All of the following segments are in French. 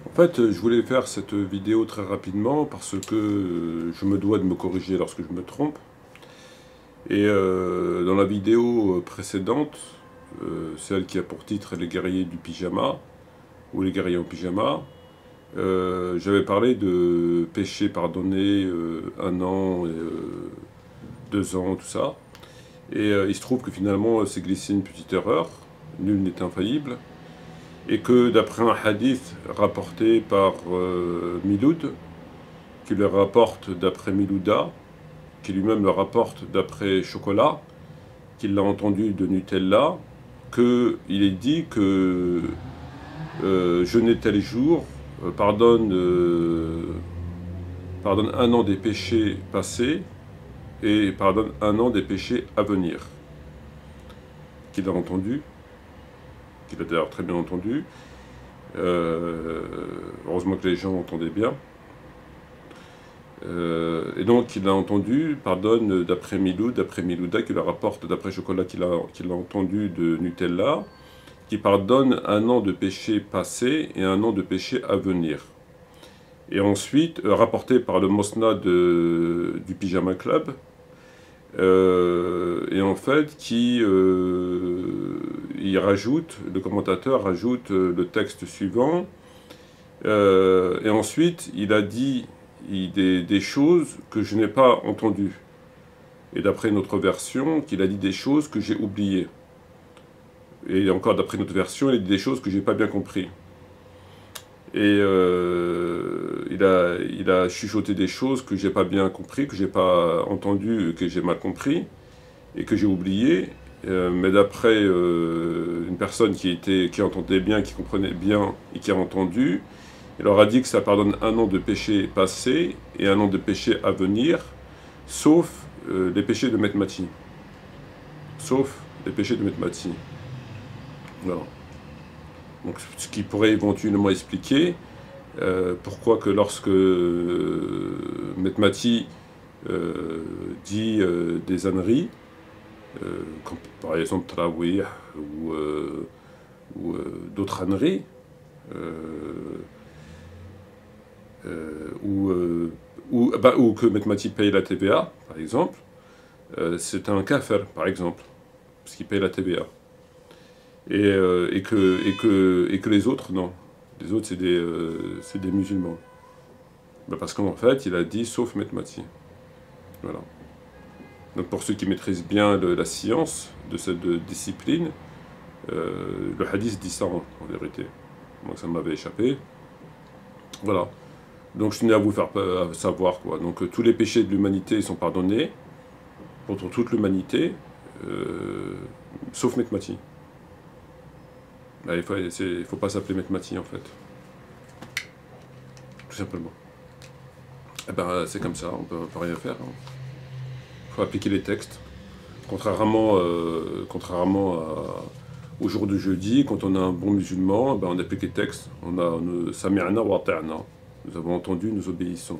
En fait, je voulais faire cette vidéo très rapidement parce que je me dois de me corriger lorsque je me trompe. Et dans la vidéo précédente, celle qui a pour titre Les guerriers du pyjama, ou les guerriers en pyjama, j'avais parlé de péché pardonné, 1 an, 2 ans, tout ça. Et il se trouve que finalement, c'est glissé une petite erreur, nul n'est infaillible. Et que d'après un hadith rapporté par Miloud, qui le rapporte d'après Milouda, qui lui-même le rapporte d'après Chocolat, qu'il l'a entendu de Nutella, qu'il est dit que jeûner tel jour pardonne 1 an des péchés passés et pardonne 1 an des péchés à venir. Qu'il a entendu, qu'il a d'ailleurs très bien entendu. Heureusement que les gens entendaient bien. Et donc il a entendu, pardonne d'après Milouda, qui le rapporte d'après Chocolat, qu'il a entendu de Nutella, qui pardonne 1 an de péché passé et 1 an de péché à venir. Et ensuite, rapporté par le Mosnad du Pyjama Club, et en fait, le commentateur rajoute le texte suivant, et ensuite il a dit des choses que je n'ai pas entendues. Et d'après notre version, qu'il a dit des choses que j'ai oubliées. Et encore d'après notre version, il a dit des choses que j'ai pas bien compris. Et il a chuchoté des choses que j'ai pas bien compris, que j'ai pas entendu, que j'ai mal compris, et que j'ai oublié. Mais d'après une personne qui entendait bien, qui comprenait bien, et qui a entendu, il leur a dit que ça pardonne 1 an de péché passé et 1 an de péché à venir, sauf les péchés de Metmati. Sauf les péchés de Metmati. Voilà. Donc, ce qui pourrait éventuellement expliquer pourquoi que lorsque Metmati dit des âneries, comme par exemple Trawih ou d'autres âneries, ou que Metmati paye la TVA, par exemple, c'est un kafir, par exemple, parce qu'il paye la TVA. Et que les autres, non. Les autres, c'est des musulmans. Parce qu'en fait, il a dit sauf Metmati. Voilà. Donc pour ceux qui maîtrisent bien la science de cette discipline, le hadith dit ça en vérité. Donc ça m'avait échappé. Voilà. Donc je tenais à vous faire savoir quoi. Donc tous les péchés de l'humanité sont pardonnés pour toute l'humanité, sauf Metmati. Il ne faut pas s'appeler Metmati en fait. Tout simplement. Eh ben c'est comme ça, on peut rien faire. Il faut appliquer les textes. Contrairement au jour de jeudi, quand on a un bon musulman, on applique les textes. On a Sami'na wa ata'na. Nous avons entendu, nous obéissons.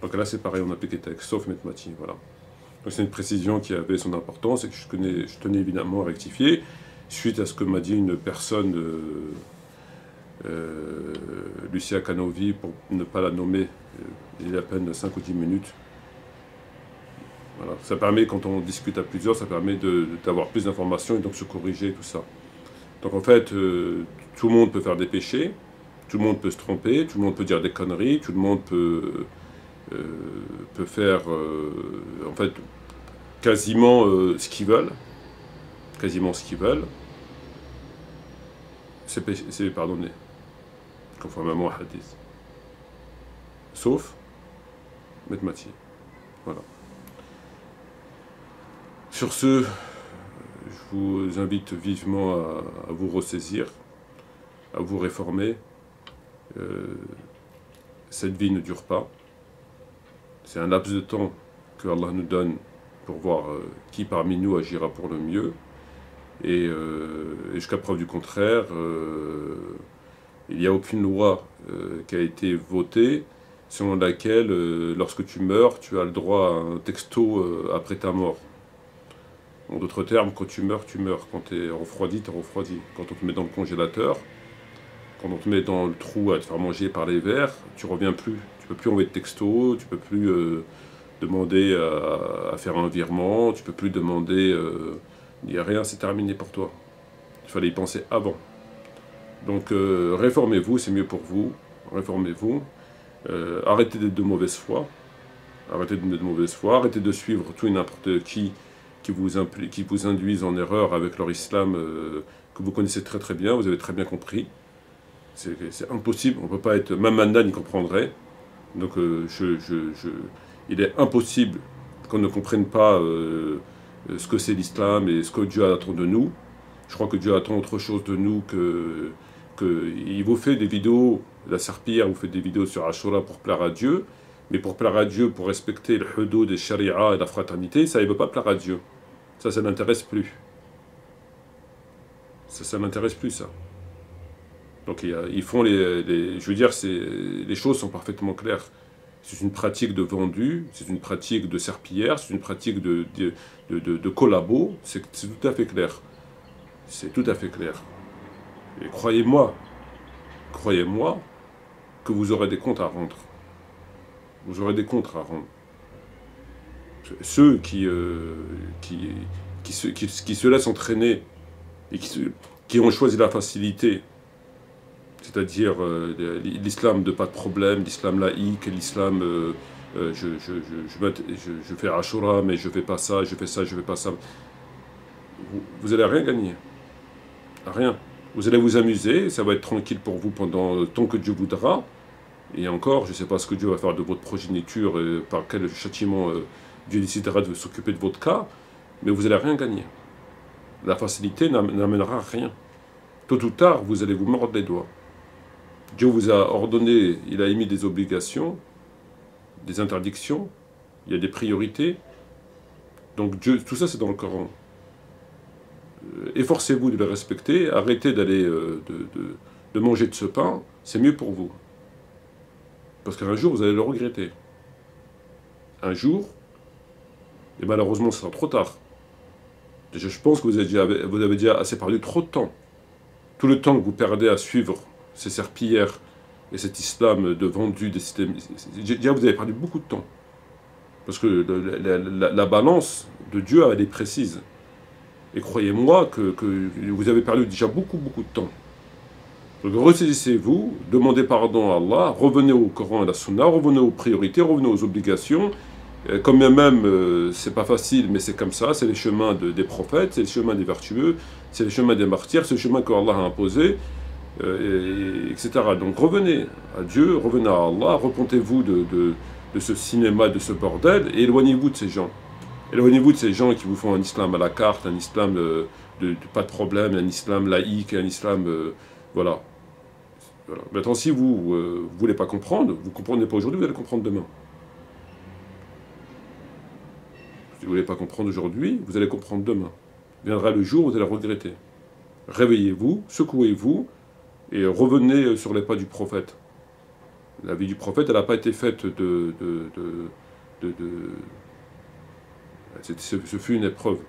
Donc là c'est pareil, on applique les textes, sauf Metmati, voilà. Donc c'est une précision qui avait son importance et que je tenais évidemment à rectifier, suite à ce que m'a dit une personne, Lucia Canovi, pour ne pas la nommer, il y a à peine 5 ou 10 minutes. Voilà. Ça permet, quand on discute à plusieurs, ça permet d'avoir plus d'informations et donc se corriger, tout ça. Donc en fait, tout le monde peut faire des péchés, tout le monde peut se tromper, tout le monde peut dire des conneries, tout le monde peut faire en fait quasiment ce qu'ils veulent. Quasiment ce qu'ils veulent. C'est pardonné, conformément à hadith. Sauf Metmati. Voilà. Sur ce, je vous invite vivement à vous ressaisir, à vous réformer. Cette vie ne dure pas. C'est un laps de temps que Allah nous donne pour voir qui parmi nous agira pour le mieux. Et jusqu'à preuve du contraire, il n'y a aucune loi qui a été votée selon laquelle, lorsque tu meurs, tu as le droit à un texto après ta mort. En d'autres termes, quand tu meurs, tu meurs. Quand tu es refroidi, tu es refroidi. Quand on te met dans le congélateur, Quand on te met dans le trou à te faire manger par les vers, tu reviens plus. Tu peux plus envoyer de texto, tu peux plus demander à faire un virement, tu peux plus demander... il n'y a rien, c'est terminé pour toi. Il fallait y penser avant. Donc réformez-vous, c'est mieux pour vous. Réformez-vous. Arrêtez d'être de mauvaise foi. Arrêtez d'être de mauvaise foi. Arrêtez de suivre tout et n'importe qui vous induisent en erreur avec leur islam que vous connaissez très très bien, vous avez très bien compris. C'est impossible, on ne peut pas être... Même Mandan y comprendrait. Donc il est impossible qu'on ne comprenne pas ce que c'est l'islam et ce que Dieu attend de nous. Je crois que Dieu attend autre chose de nous que il vous fait des vidéos, la serpillière vous fait des vidéos sur Ashura pour plaire à Dieu, mais pour plaire à Dieu, pour respecter le hudud des sharia et la fraternité, ça ne veut pas plaire à Dieu. Ça n'intéresse plus. Ça n'intéresse plus, ça. Donc ils font je veux dire, les choses sont parfaitement claires. C'est une pratique de vendu, c'est une pratique de serpillière, c'est une pratique de collabo, c'est tout à fait clair. C'est tout à fait clair. Et croyez-moi que vous aurez des comptes à rendre. Vous aurez des comptes à rendre. Ceux qui se laissent entraîner et qui ont choisi la facilité, c'est-à-dire l'islam de pas de problème, l'islam laïque, l'islam je fais Ashura mais je fais pas ça, je fais ça, je fais pas ça. Vous allez rien gagner. Rien. Vous allez vous amuser, ça va être tranquille pour vous pendant le temps que Dieu voudra. Et encore, je ne sais pas ce que Dieu va faire de votre progéniture, par quel châtiment Dieu décidera de s'occuper de votre cas, mais vous n'allez rien gagner. La facilité n'amènera rien. Tôt ou tard, vous allez vous mordre les doigts. Dieu vous a ordonné, il a émis des obligations, des interdictions, il y a des priorités. Donc Dieu, tout ça c'est dans le Coran. Efforcez-vous de le respecter, arrêtez d'aller de manger de ce pain, c'est mieux pour vous. Parce qu'un jour, vous allez le regretter. Un jour, et malheureusement, ce sera trop tard. Déjà, je pense que vous avez déjà assez perdu trop de temps. Tout le temps que vous perdez à suivre ces serpillières et cet islam de vendu des systèmes, déjà vous avez perdu beaucoup de temps. Parce que la balance de Dieu, elle est précise. Et croyez-moi que vous avez perdu déjà beaucoup de temps. Donc ressaisissez-vous, demandez pardon à Allah, revenez au Coran et à la Sunna, revenez aux priorités, revenez aux obligations. Comme même, c'est pas facile, mais c'est comme ça, c'est les chemins des prophètes, c'est les chemins des vertueux, c'est les chemins des martyrs, c'est le chemin que Allah a imposé, etc. Donc revenez à Dieu, revenez à Allah, repentez-vous de ce cinéma, de ce bordel, et éloignez-vous de ces gens. Éloignez-vous de ces gens qui vous font un islam à la carte, un islam de pas de problème, un islam laïque, un islam... voilà. Maintenant, si vous ne voulez pas comprendre, vous ne comprenez pas aujourd'hui, vous allez comprendre demain. Si vous ne voulez pas comprendre aujourd'hui, vous allez comprendre demain. Viendra le jour où vous allez regretter. Réveillez-vous, secouez-vous, et revenez sur les pas du prophète. La vie du prophète, elle n'a pas été faite ce fut une épreuve.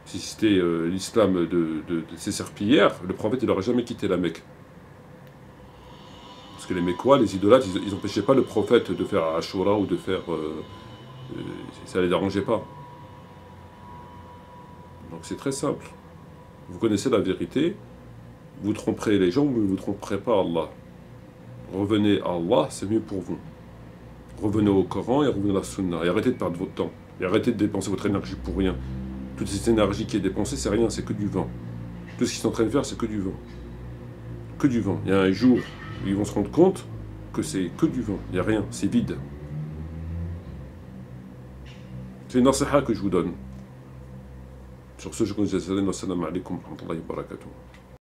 Si c'était l'islam de ces serpillières, le prophète il n'aurait jamais quitté la Mecque. Parce que les Mécois, les idolâtres, ils n'empêchaient pas le prophète de faire Ashura ou de faire... ça ne les dérangeait pas. Donc c'est très simple. Vous connaissez la vérité, vous tromperez les gens, mais vous ne tromperez pas Allah. Revenez à Allah, c'est mieux pour vous. Revenez au Coran et revenez à la Sunna. Et arrêtez de perdre votre temps. Et arrêtez de dépenser votre énergie pour rien. Toute cette énergie qui est dépensée, c'est rien, c'est que du vent. Tout ce qu'ils sont en train de faire, c'est que du vent. Que du vent. Il y a un jour où ils vont se rendre compte que c'est que du vent. Il n'y a rien, c'est vide. C'est une nasiha que je vous donne. Sur ce, je vous dis assalamu alaikum wa rahmatullahi wa barakatuh.